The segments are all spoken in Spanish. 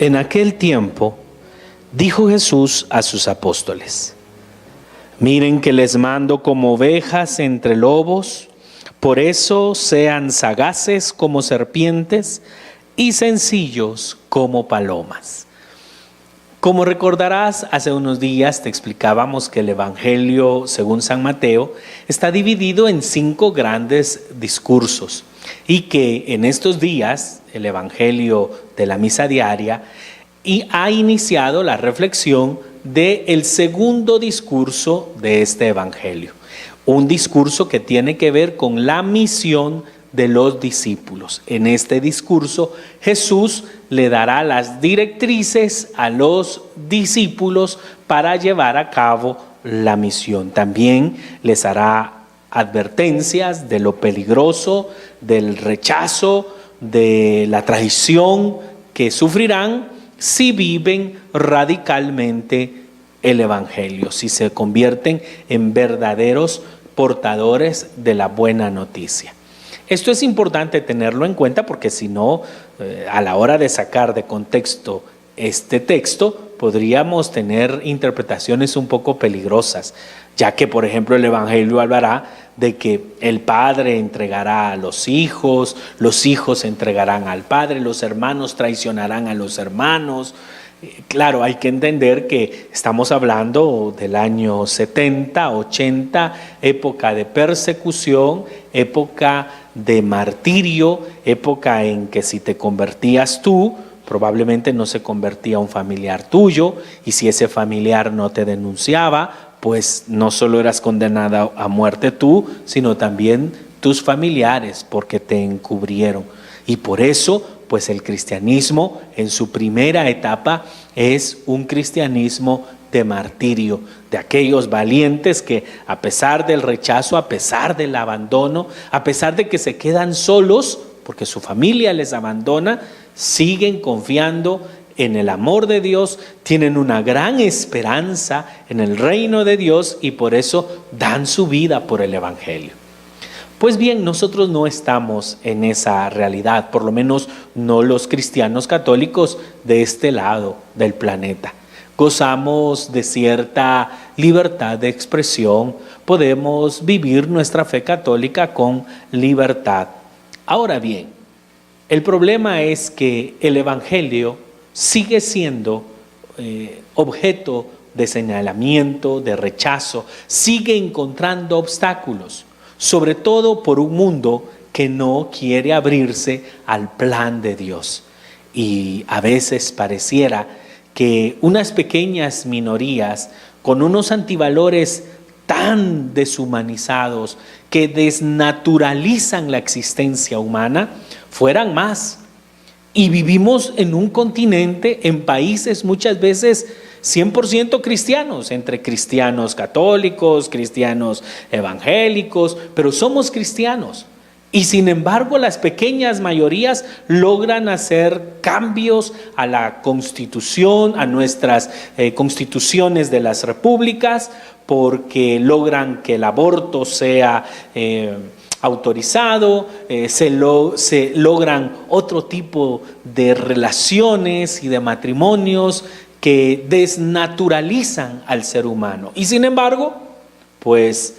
En aquel tiempo, dijo Jesús a sus apóstoles: miren que les mando como ovejas entre lobos, por eso sean sagaces como serpientes y sencillos como palomas. Como recordarás, hace unos días te explicábamos que el Evangelio, según San Mateo, está dividido en 5 grandes discursos y que en estos días el Evangelio de la misa diaria ha iniciado la reflexión del segundo discurso de este Evangelio. Un discurso que tiene que ver con la misión de los discípulos. En este discurso, Jesús le dará las directrices a los discípulos para llevar a cabo la misión. También les hará advertencias de lo peligroso, del rechazo, de la traición que sufrirán si viven radicalmente el Evangelio, si se convierten en verdaderos portadores de la buena noticia. Esto es importante tenerlo en cuenta porque si no, a la hora de sacar de contexto este texto, podríamos tener interpretaciones un poco peligrosas, ya que, por ejemplo, el Evangelio hablará de que el padre entregará a los hijos entregarán al padre, los hermanos traicionarán a los hermanos. Claro, hay que entender que estamos hablando del año 70, 80, época de persecución, época de martirio, época en que si te convertías tú, probablemente no se convertía un familiar tuyo, y si ese familiar no te denunciaba, pues no solo eras condenada a muerte tú, sino también tus familiares, porque te encubrieron. Y por eso, pues el cristianismo en su primera etapa es un cristianismo de martirio, de aquellos valientes que a pesar del rechazo, a pesar del abandono, a pesar de que se quedan solos, porque su familia les abandona, siguen confiando en el amor de Dios, tienen una gran esperanza en el reino de Dios y por eso dan su vida por el Evangelio. Pues bien, nosotros no estamos en esa realidad, por lo menos no los cristianos católicos de este lado del planeta. Gozamos de cierta libertad de expresión, podemos vivir nuestra fe católica con libertad. Ahora bien, el problema es que el Evangelio sigue siendo objeto de señalamiento, de rechazo, sigue encontrando obstáculos, sobre todo por un mundo que no quiere abrirse al plan de Dios. Y a veces pareciera que unas pequeñas minorías con unos antivalores tan deshumanizados que desnaturalizan la existencia humana fueran más. Y vivimos en un continente, en países muchas veces 100% cristianos, entre cristianos católicos, cristianos evangélicos, pero somos cristianos. Y sin embargo, las pequeñas mayorías logran hacer cambios a la Constitución, a nuestras constituciones de las repúblicas, porque logran que el aborto sea autorizado, se logran otro tipo de relaciones y de matrimonios que desnaturalizan al ser humano. Y sin embargo, pues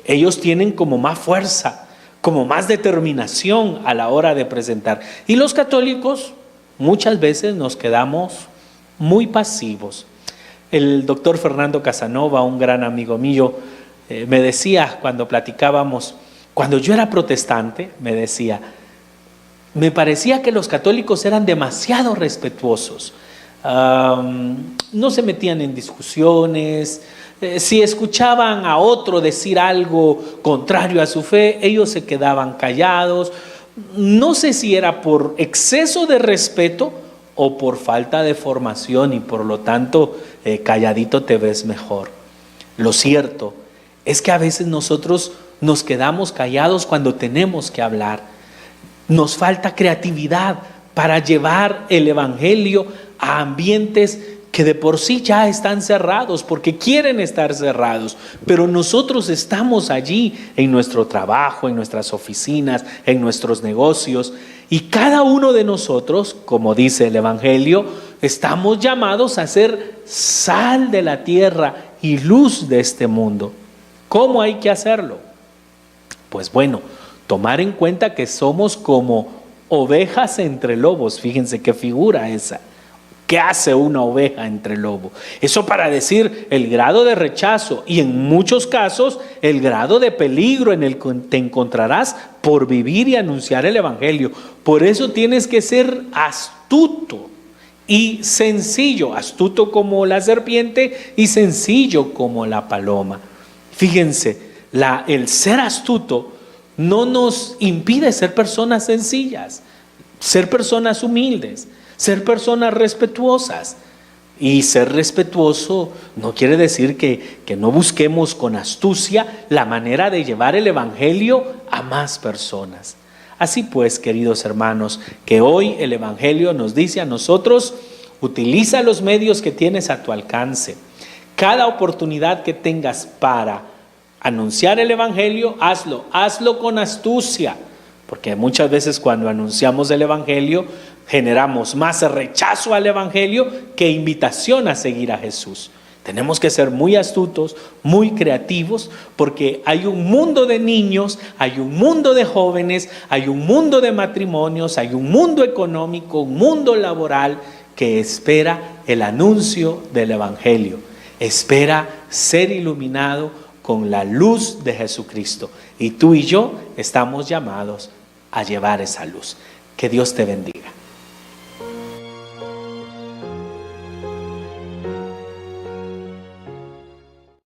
ellos tienen como más fuerza, como más determinación a la hora de presentar. Y los católicos muchas veces nos quedamos muy pasivos. El doctor Fernando Casanova, un gran amigo mío, me decía cuando platicábamos, cuando yo era protestante, me decía, me parecía que los católicos eran demasiado respetuosos. No se metían en discusiones, si escuchaban a otro decir algo contrario a su fe, ellos se quedaban callados. No sé si era por exceso de respeto o por falta de formación y por lo tanto calladito te ves mejor. Lo cierto es que a veces nosotros nos quedamos callados cuando tenemos que hablar. Nos falta creatividad para llevar el Evangelio a ambientes que de por sí ya están cerrados, porque quieren estar cerrados, pero nosotros estamos allí en nuestro trabajo, en nuestras oficinas, en nuestros negocios, y cada uno de nosotros, como dice el Evangelio, estamos llamados a ser sal de la tierra y luz de este mundo. ¿Cómo hay que hacerlo? Pues bueno, tomar en cuenta que somos como ovejas entre lobos. Fíjense qué figura esa. ¿Qué hace una oveja entre lobos? Eso para decir el grado de rechazo y en muchos casos el grado de peligro en el que te encontrarás por vivir y anunciar el evangelio. Por eso tienes que ser astuto y sencillo, astuto como la serpiente y sencillo como la paloma. Fíjense, el ser astuto no nos impide ser personas sencillas, ser personas humildes, ser personas respetuosas. Y ser respetuoso no quiere decir que no busquemos con astucia la manera de llevar el evangelio a más personas. Así pues, queridos hermanos, que hoy el evangelio nos dice a nosotros: utiliza los medios que tienes a tu alcance. Cada oportunidad que tengas para anunciar el evangelio, hazlo con astucia, porque muchas veces cuando anunciamos el evangelio generamos más rechazo al evangelio que invitación a seguir a Jesús. Tenemos que ser muy astutos, muy creativos, porque hay un mundo de niños, hay un mundo de jóvenes, hay un mundo de matrimonios, hay un mundo económico, un mundo laboral que espera el anuncio del evangelio, espera ser iluminado con la luz de Jesucristo. Y tú y yo estamos llamados a llevar esa luz. Que Dios te bendiga.